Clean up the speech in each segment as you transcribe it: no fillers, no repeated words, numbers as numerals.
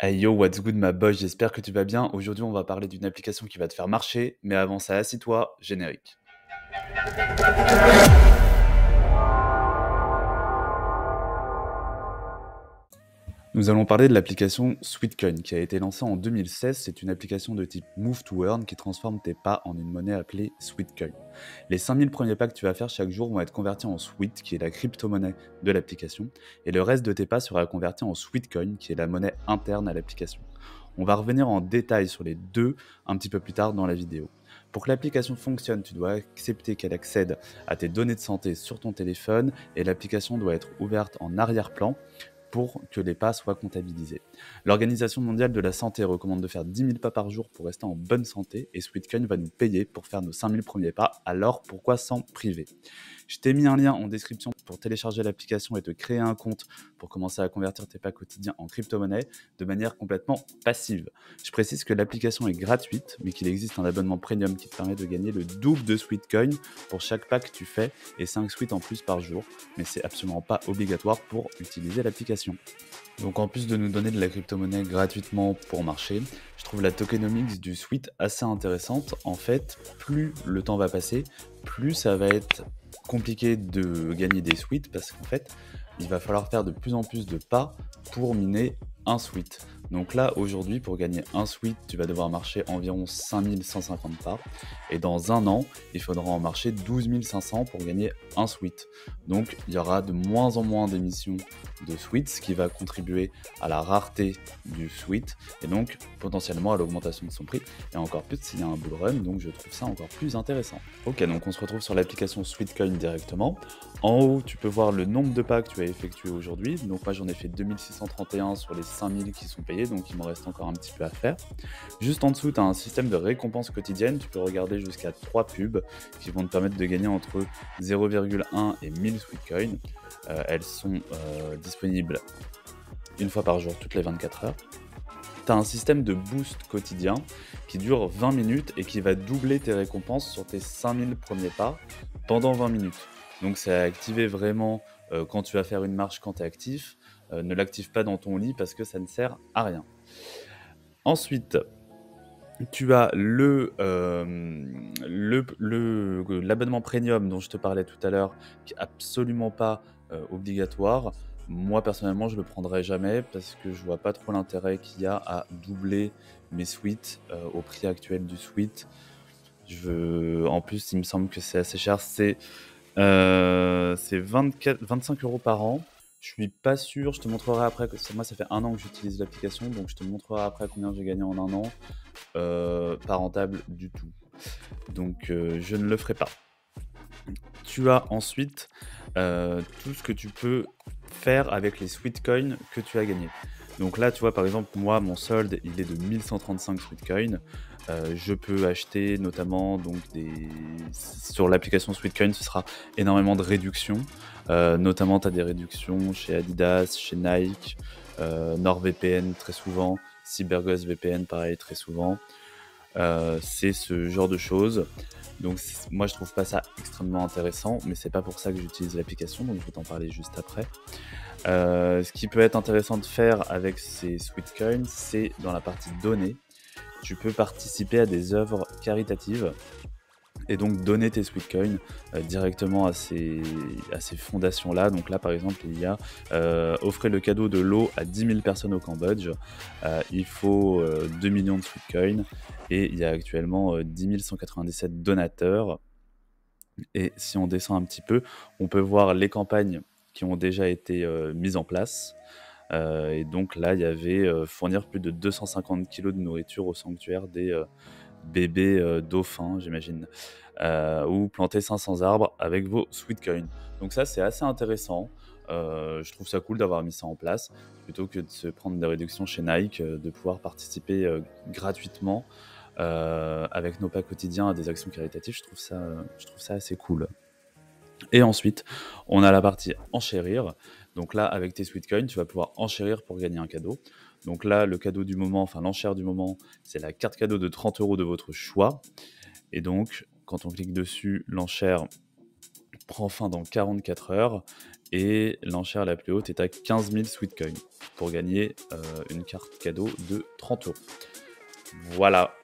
Hey yo, what's good ma boy, j'espère que tu vas bien. Aujourd'hui, on va parler d'une application qui va te faire marcher, mais avant ça, assis-toi, générique. Nous allons parler de l'application Sweetcoin qui a été lancée en 2016. C'est une application de type Move to Earn qui transforme tes pas en une monnaie appelée Sweetcoin. Les 5000 premiers pas que tu vas faire chaque jour vont être convertis en Sweet, qui est la crypto-monnaie de l'application, et le reste de tes pas sera converti en Sweetcoin, qui est la monnaie interne à l'application. On va revenir en détail sur les deux un petit peu plus tard dans la vidéo. Pour que l'application fonctionne, tu dois accepter qu'elle accède à tes données de santé sur ton téléphone et l'application doit être ouverte en arrière-plan pour que les pas soient comptabilisés. L'Organisation mondiale de la santé recommande de faire 10 000 pas par jour pour rester en bonne santé et Sweetcoin va nous payer pour faire nos 5 000 premiers pas, alors pourquoi s'en priver? Je t'ai mis un lien en description pour télécharger l'application et te créer un compte pour commencer à convertir tes pas quotidiens en crypto-monnaie de manière complètement passive. Je précise que l'application est gratuite, mais qu'il existe un abonnement premium qui te permet de gagner le double de Sweetcoin pour chaque pas que tu fais et 5 sweets en plus par jour, mais c'est absolument pas obligatoire pour utiliser l'application. Donc en plus de nous donner de la crypto-monnaie gratuitement pour marcher, je trouve la tokenomics du Sweet assez intéressante. En fait, plus le temps va passer, plus ça va être compliqué de gagner des Sweets parce qu'en fait, il va falloir faire de plus en plus de pas pour miner un Sweet. Donc là, aujourd'hui, pour gagner un Sweet, tu vas devoir marcher environ 5150 pas. Et dans un an, il faudra en marcher 12 500 pour gagner un Sweet. Donc il y aura de moins en moins d'émissions de Sweet, ce qui va contribuer à la rareté du Sweet et donc potentiellement à l'augmentation de son prix. Et encore plus s'il y a un bull run, donc je trouve ça encore plus intéressant. Ok, donc on se retrouve sur l'application Sweetcoin directement. En haut, tu peux voir le nombre de pas que tu as effectué aujourd'hui. Donc moi, j'en ai fait 2631 sur les 5000 qui sont payés, donc il m'en reste encore un petit peu à faire. Juste en dessous, tu as un système de récompense quotidienne. Tu peux regarder jusqu'à 3 pubs qui vont te permettre de gagner entre 0,1 et 1000 Sweetcoin. Elles sont disponibles une fois par jour, toutes les 24 heures. Tu as un système de boost quotidien qui dure 20 minutes et qui va doubler tes récompenses sur tes 5000 premiers pas pendant 20 minutes. Donc c'est à activer vraiment quand tu vas faire une marche quand tu es actif. Ne l'active pas dans ton lit parce que ça ne sert à rien. Ensuite, tu as l'abonnement premium dont je te parlais tout à l'heure, qui n'est absolument pas obligatoire. Moi, personnellement, je ne le prendrai jamais parce que je vois pas trop l'intérêt qu'il y a à doubler mes suites au prix actuel du suite. En plus, il me semble que c'est assez cher. C'est 25 euros par an. Je suis pas sûr, je te montrerai après, moi ça fait un an que j'utilise l'application, donc je te montrerai après combien j'ai gagné en un an. Pas rentable du tout. Donc je ne le ferai pas. Tu as ensuite tout ce que tu peux faire avec les Sweetcoins que tu as gagnés. Donc là, tu vois, par exemple, moi, mon solde, il est de 1135 Sweetcoins. Je peux acheter notamment donc sur l'application Sweetcoin, ce sera énormément de réductions. Notamment, tu as des réductions chez Adidas, chez Nike, NordVPN très souvent, CyberGhost VPN pareil très souvent. C'est ce genre de choses. Donc moi je trouve pas ça extrêmement intéressant, mais c'est pas pour ça que j'utilise l'application, donc je vais t'en parler juste après. Ce qui peut être intéressant de faire avec ces Sweetcoins, c'est dans la partie données. Tu peux participer à des œuvres caritatives et donc donner tes Sweetcoins directement à ces fondations-là. Donc là, par exemple, il y a offrez le cadeau de l'eau à 10 000 personnes au Cambodge. Il faut 2 millions de Sweetcoins et il y a actuellement 10 197 donateurs. Et si on descend un petit peu, on peut voir les campagnes qui ont déjà été mises en place. Et donc là, il y avait fournir plus de 250 kilos de nourriture au sanctuaire des bébés dauphins, j'imagine, ou planter 500 arbres avec vos Sweetcoins. Donc ça, c'est assez intéressant. Je trouve ça cool d'avoir mis ça en place, plutôt que de se prendre des réductions chez Nike, de pouvoir participer gratuitement avec nos pas quotidiens à des actions caritatives. Je trouve ça assez cool. Et ensuite, on a la partie enchérir. Donc là, avec tes Sweetcoins, tu vas pouvoir enchérir pour gagner un cadeau. Donc là, le cadeau du moment, enfin l'enchère du moment, c'est la carte cadeau de 30 euros de votre choix. Et donc, quand on clique dessus, l'enchère prend fin dans 44 heures. et l'enchère la plus haute est à 15 000 sweet coins pour gagner une carte cadeau de 30 euros. Voilà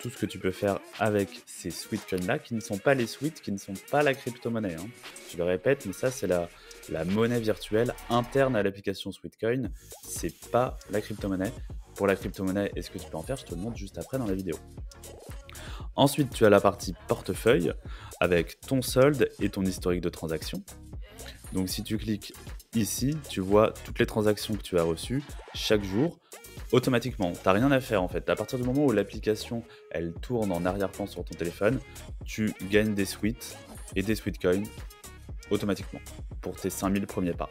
tout ce que tu peux faire avec ces sweet coins là, qui ne sont pas les sweets, qui ne sont pas la crypto-monnaie, hein. Je le répète, mais ça c'est la monnaie virtuelle interne à l'application Sweetcoin, c'est pas la crypto-monnaie. Pour la crypto-monnaie et ce que tu peux en faire, je te le montre juste après dans la vidéo. Ensuite, tu as la partie portefeuille avec ton solde et ton historique de transaction. Donc si tu cliques ici, tu vois toutes les transactions que tu as reçues chaque jour automatiquement. Tu n'as rien à faire en fait. À partir du moment où l'application elle tourne en arrière-plan sur ton téléphone, tu gagnes des sweets et des sweet coins automatiquement pour tes 5000 premiers pas.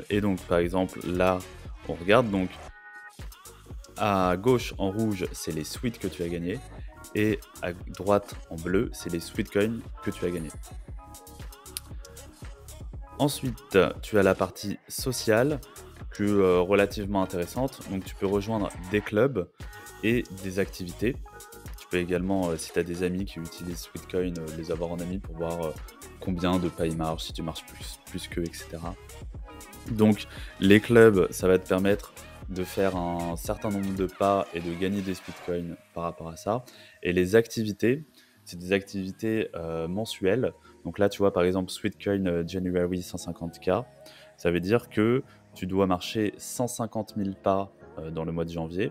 Et donc par exemple là, on regarde donc à gauche en rouge, c'est les sweets que tu as gagnés et à droite en bleu, c'est les sweet coins que tu as gagnés. Ensuite, tu as la partie sociale, relativement intéressante. Donc, tu peux rejoindre des clubs et des activités. Tu peux également, si tu as des amis qui utilisent Sweetcoin, les avoir en amis pour voir combien de pas ils marchent, si tu marches plus qu'eux, etc. Donc, les clubs, ça va te permettre de faire un certain nombre de pas et de gagner des Sweetcoins par rapport à ça. Et les activités, c'est des activités mensuelles. Donc là, tu vois, par exemple, Sweetcoin January 150K, ça veut dire que tu dois marcher 150 000 pas dans le mois de janvier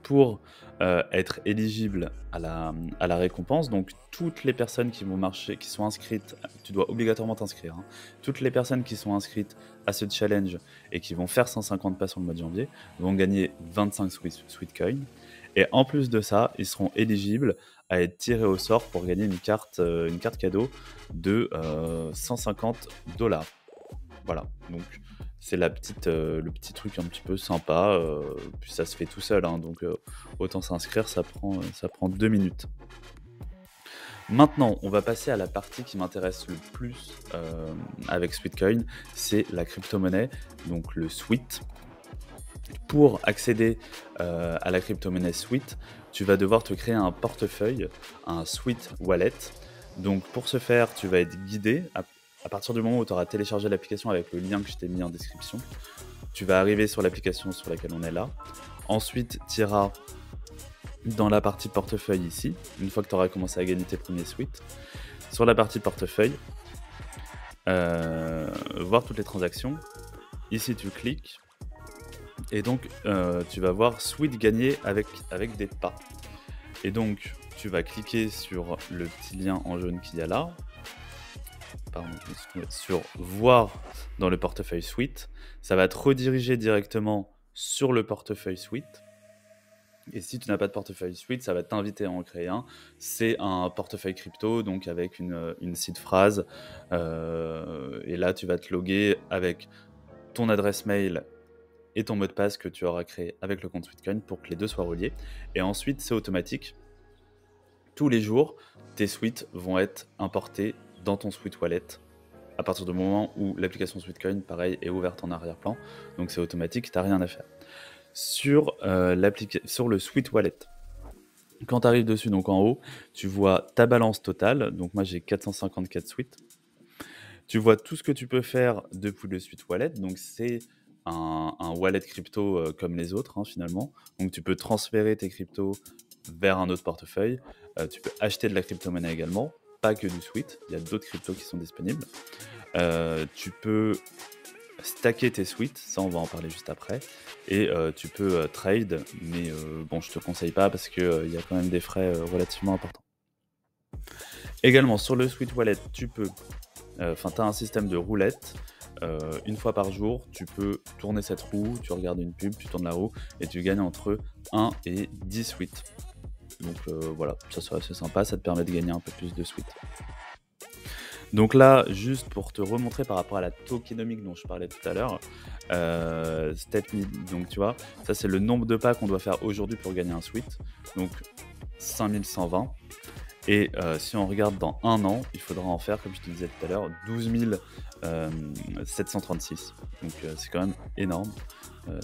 pour être éligible à la récompense. Donc, toutes les personnes qui vont marcher, qui sont inscrites, tu dois obligatoirement t'inscrire, hein. Toutes les personnes qui sont inscrites à ce challenge et qui vont faire 150 pas sur le mois de janvier vont gagner 25 Sweetcoin. Et en plus de ça, ils seront éligibles à être tirés au sort pour gagner une carte cadeau de 150 $. Voilà, donc c'est le petit truc un petit peu sympa, puis ça se fait tout seul, hein, donc autant s'inscrire, ça prend 2 minutes. Maintenant, on va passer à la partie qui m'intéresse le plus avec Sweetcoin, c'est la crypto-monnaie, donc le Sweet. Pour accéder à la crypto-monnaie Sweet, tu vas devoir te créer un portefeuille, un Sweet Wallet. Donc pour ce faire, tu vas être guidé à partir du moment où tu auras téléchargé l'application avec le lien que je t'ai mis en description. Tu vas arriver sur l'application sur laquelle on est là. Ensuite, tu iras dans la partie portefeuille ici, une fois que tu auras commencé à gagner tes premiers Sweet. Sur la partie portefeuille, voir toutes les transactions. Ici, tu cliques. Et donc, tu vas voir Sweet gagner avec des pas. Et donc, tu vas cliquer sur le petit lien en jaune qu'il y a là. Pardon, sur voir dans le portefeuille Sweet. Ça va te rediriger directement sur le portefeuille Sweet. Et si tu n'as pas de portefeuille Sweet, ça va t'inviter à en créer un. C'est un portefeuille crypto, donc avec une seed phrase. Et là, tu vas te loguer avec ton adresse mail et ton mot de passe que tu auras créé avec le compte Sweetcoin pour que les deux soient reliés. Et ensuite, c'est automatique. Tous les jours, tes Sweets vont être importés dans ton Sweet Wallet à partir du moment où l'application Sweetcoin, pareil, est ouverte en arrière-plan. Donc c'est automatique, tu n'as rien à faire. Sur le Sweet Wallet, quand tu arrives dessus, donc en haut, tu vois ta balance totale. Donc moi, j'ai 454 Sweets. Tu vois tout ce que tu peux faire depuis le Sweet Wallet. Donc c'est un wallet crypto comme les autres, hein, finalement. Donc tu peux transférer tes cryptos vers un autre portefeuille. Tu peux acheter de la crypto-monnaie également, pas que du Sweet. Il y a d'autres cryptos qui sont disponibles. Tu peux stacker tes Sweets, ça on va en parler juste après. Et tu peux trade, mais bon, je te conseille pas parce qu'il y a quand même des frais relativement importants. Également, sur le Sweet Wallet, tu as un système de roulette. Une fois par jour, tu peux tourner cette roue, tu regardes une pub, tu tournes la roue et tu gagnes entre 1 et 10 Sweets. Donc voilà, ça sera assez sympa, ça te permet de gagner un peu plus de Sweets. Donc là, juste pour te remontrer par rapport à la tokenomique dont je parlais tout à l'heure, donc tu vois, ça c'est le nombre de pas qu'on doit faire aujourd'hui pour gagner un Sweet, donc 5120. Et si on regarde dans 1 an, il faudra en faire, comme je te disais tout à l'heure, 12 736. Donc c'est quand même énorme,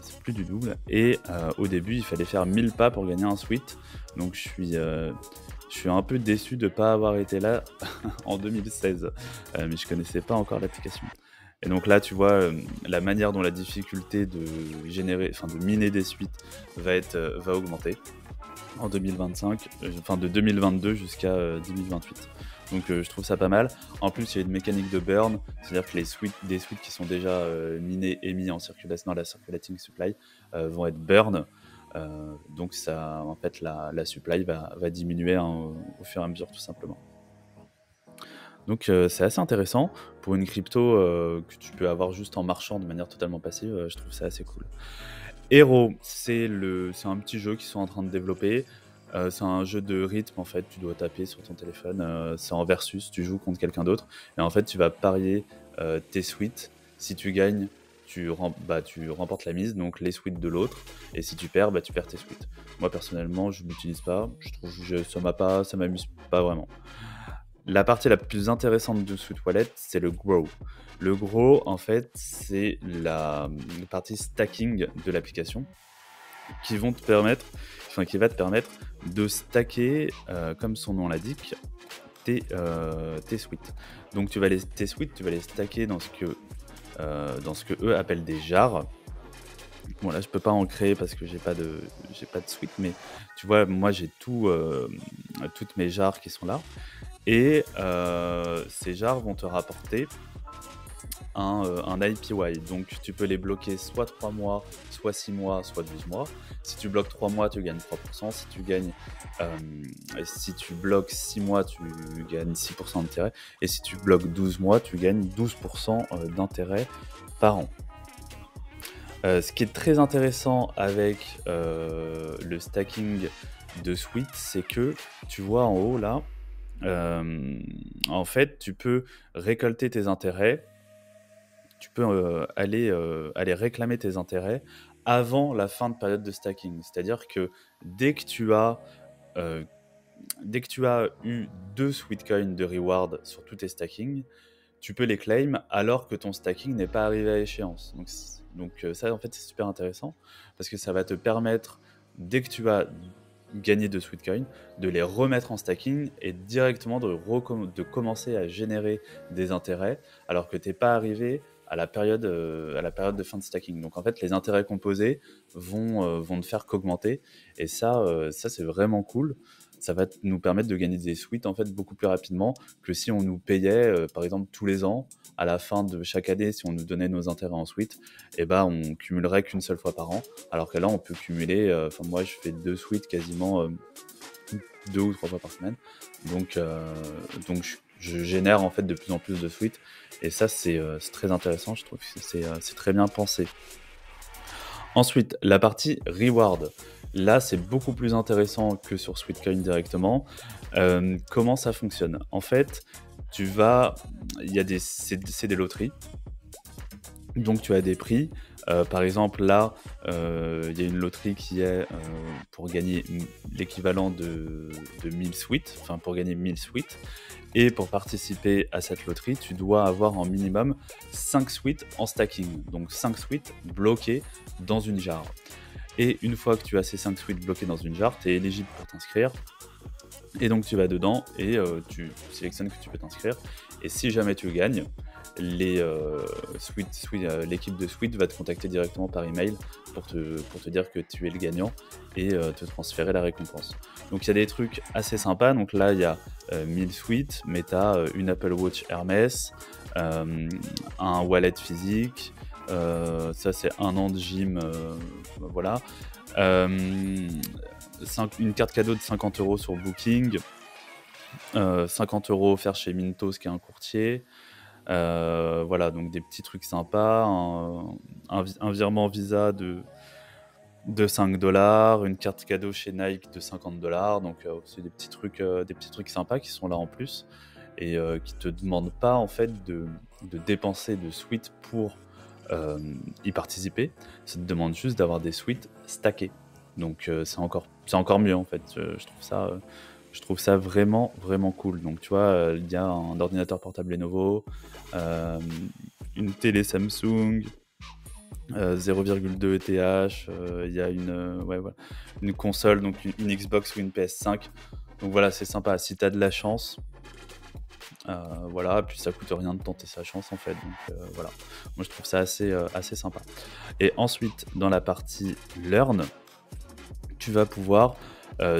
c'est plus du double. Et au début, il fallait faire 1000 pas pour gagner un sweat. Donc je suis un peu déçu de ne pas avoir été là en 2016, mais je connaissais pas encore l'application. Et donc là, tu vois, la manière dont la difficulté de miner des suites va augmenter en 2025, enfin de 2022 jusqu'à 2028. Donc je trouve ça pas mal. En plus, il y a une mécanique de burn, c'est-à-dire que des suites qui sont déjà minés et mis en circulation dans la circulating supply vont être burn. Donc ça, en fait, la supply va diminuer au fur et à mesure, tout simplement. Donc c'est assez intéressant pour une crypto que tu peux avoir juste en marchant de manière totalement passive. Je trouve ça assez cool. Hero, c'est un petit jeu qu'ils sont en train de développer. C'est un jeu de rythme, en fait. Tu dois taper sur ton téléphone. C'est en versus, tu joues contre quelqu'un d'autre. Et en fait, tu vas parier tes suites. Si tu gagnes, tu remportes la mise, donc les suites de l'autre. Et si tu perds, tu perds tes suites. Moi, personnellement, je ne l'utilise pas. Je trouve que ça m'amuse pas vraiment. La partie la plus intéressante de Sweet Wallet, c'est le Grow. Le Grow, en fait, c'est la partie stacking de l'application qui va te permettre de stacker, comme son nom l'indique, tes suites. Donc tes suites, tu vas les stacker dans ce que eux appellent des jars. Bon, là, je peux pas en créer parce que j'ai pas de suite, mais tu vois, moi, j'ai toutes mes jars qui sont là. Et ces jars vont te rapporter un IPY. Donc tu peux les bloquer soit 3 mois, soit 6 mois, soit 12 mois. Si tu bloques 3 mois, tu gagnes 3%. Si tu bloques 6 mois, tu gagnes 6% d'intérêt. Et si tu bloques 12 mois, tu gagnes 12% d'intérêt par an. Ce qui est très intéressant avec le stacking de Sweet, c'est que tu vois en haut là, en fait, tu peux récolter tes intérêts, tu peux aller réclamer tes intérêts avant la fin de période de stacking. C'est-à-dire que dès que tu as eu 2 sweet coins de reward sur tous tes stackings, tu peux les claim alors que ton stacking n'est pas arrivé à échéance. Donc ça, en fait, c'est super intéressant parce que ça va te permettre, dès que tu vas gagner de sweet coins, de les remettre en stacking et directement de commencer à générer des intérêts alors que tu n'es pas arrivé à la période de fin de stacking. Donc en fait, les intérêts composés vont ne faire qu'augmenter et ça c'est vraiment cool. Ça va nous permettre de gagner des suites en fait beaucoup plus rapidement que si on nous payait par exemple tous les ans à la fin de chaque année. Si on nous donnait nos intérêts en suite, on cumulerait qu'une seule fois par an, alors que là on peut cumuler, moi je fais 2 suites quasiment 2 ou 3 fois par semaine, donc je génère en fait de plus en plus de suites et ça c'est très intéressant. Je trouve que c'est très bien pensé. Ensuite, la partie reward. Là, c'est beaucoup plus intéressant que sur Sweetcoin directement. Comment ça fonctionne? En fait, c'est des loteries. Donc, tu as des prix. Par exemple, là, il y a une loterie qui est pour gagner l'équivalent de 1000 suites, enfin pour gagner 1000 suites. Et pour participer à cette loterie, tu dois avoir en minimum 5 suites en stacking. Donc 5 suites bloquées dans une jar. Et une fois que tu as ces 5 suites bloquées dans une jar, tu es éligible pour t'inscrire. Et donc tu vas dedans et tu sélectionnes que tu peux t'inscrire. Et si jamais tu gagnes, l'équipe de Sweet va te contacter directement par email pour te dire que tu es le gagnant et te transférer la récompense. Donc il y a des trucs assez sympas. Donc là, il y a 1000 Sweet, mais tu as une Apple Watch Hermès, un wallet physique, ça c'est 1 an de gym, voilà. Une carte cadeau de 50 € sur Booking, 50 € offerts chez Mintos qui est un courtier. Voilà, donc des petits trucs sympas, un virement Visa de 5 $, une carte cadeau chez Nike de 50 $. Donc c'est des petits trucs sympas qui sont là en plus et qui te demandent pas en fait de dépenser de suites pour y participer. Ça te demande juste d'avoir des suites stackées. Donc c'est encore mieux en fait. Je trouve ça Je trouve ça vraiment, vraiment cool. Donc, tu vois, il y a un ordinateur portable Lenovo, une télé Samsung, 0,2 ETH, il y a ouais, voilà, une console, donc une Xbox ou une PS5. Donc voilà, c'est sympa. Si tu as de la chance, voilà, puis ça coûte rien de tenter sa chance en fait. Donc voilà, moi je trouve ça assez sympa. Et ensuite, dans la partie Learn, tu vas pouvoir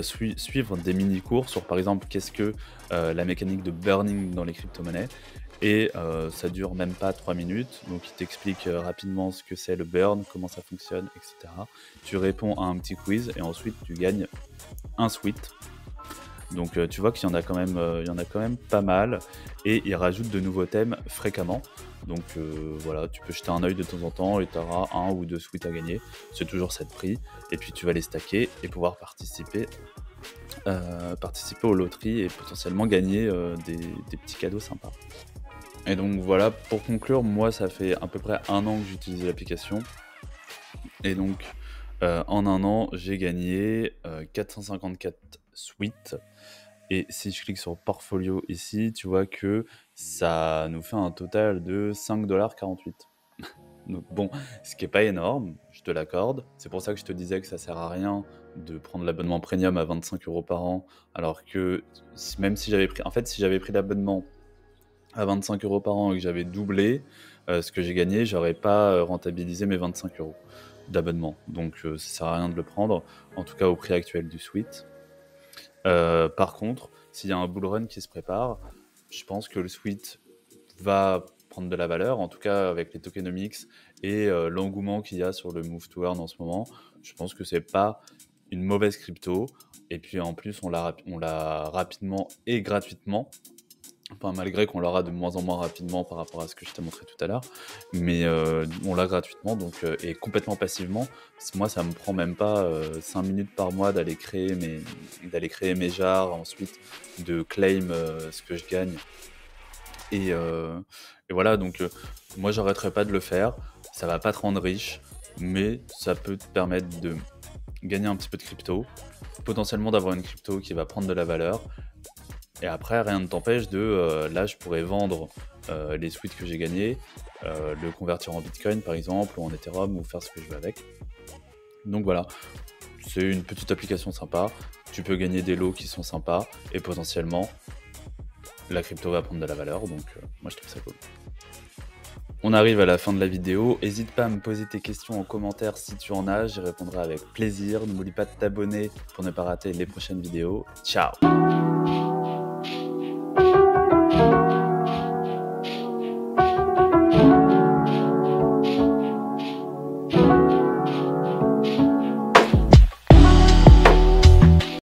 suivre des mini-cours sur, par exemple, qu'est-ce que la mécanique de burning dans les crypto-monnaies. Et ça dure même pas 3 minutes. Donc, il t'explique rapidement ce que c'est le burn, comment ça fonctionne, etc. Tu réponds à un petit quiz et ensuite, tu gagnes un sweat. Donc, tu vois qu'il y en a quand même pas mal. Et il rajoute de nouveaux thèmes fréquemment. Donc voilà, tu peux jeter un œil de temps en temps et tu auras 1 ou 2 sweats à gagner. C'est toujours 7 prix. Et puis tu vas les stacker et pouvoir participer aux loteries et potentiellement gagner des petits cadeaux sympas. Et donc voilà, pour conclure, moi ça fait à peu près 1 an que j'utilise l'application. Et donc en 1 an, j'ai gagné 454 sweats. Et si je clique sur Portfolio ici, tu vois que ça nous fait un total de 5,48 $. Donc bon, ce qui est pas énorme, je te l'accorde. C'est pour ça que je te disais que ça sert à rien de prendre l'abonnement premium à 25 € par an, alors que même si j'avais pris... En fait, si j'avais pris l'abonnement à 25 € par an et que j'avais doublé ce que j'ai gagné, j'aurais pas rentabilisé mes 25 € d'abonnement. Donc ça sert à rien de le prendre, en tout cas au prix actuel du suite. Par contre, s'il y a un bull run qui se prépare, je pense que le suite va prendre de la valeur, en tout cas avec les tokenomics et l'engouement qu'il y a sur le Move to Earn en ce moment. Je pense que c'est pas une mauvaise crypto. Et puis en plus, on l'a rapidement et gratuitement. Enfin, malgré qu'on l'aura de moins en moins rapidement par rapport à ce que je t'ai montré tout à l'heure. Mais on l'a gratuitement et complètement passivement. Moi, ça me prend même pas 5 minutes par mois d'aller créer mes jars, ensuite de claim ce que je gagne. Et voilà, donc moi, j'arrêterai pas de le faire. Ça va pas te rendre riche, mais ça peut te permettre de gagner un petit peu de crypto, potentiellement d'avoir une crypto qui va prendre de la valeur. Et après, rien ne t'empêche là, je pourrais vendre les sweats que j'ai gagnés, le convertir en Bitcoin par exemple, ou en Ethereum, ou faire ce que je veux avec. Donc voilà, c'est une petite application sympa. Tu peux gagner des lots qui sont sympas, et potentiellement, la crypto va prendre de la valeur. Donc moi, je trouve ça cool. On arrive à la fin de la vidéo. N'hésite pas à me poser tes questions en commentaire si tu en as, j'y répondrai avec plaisir. N'oublie pas de t'abonner pour ne pas rater les prochaines vidéos. Ciao!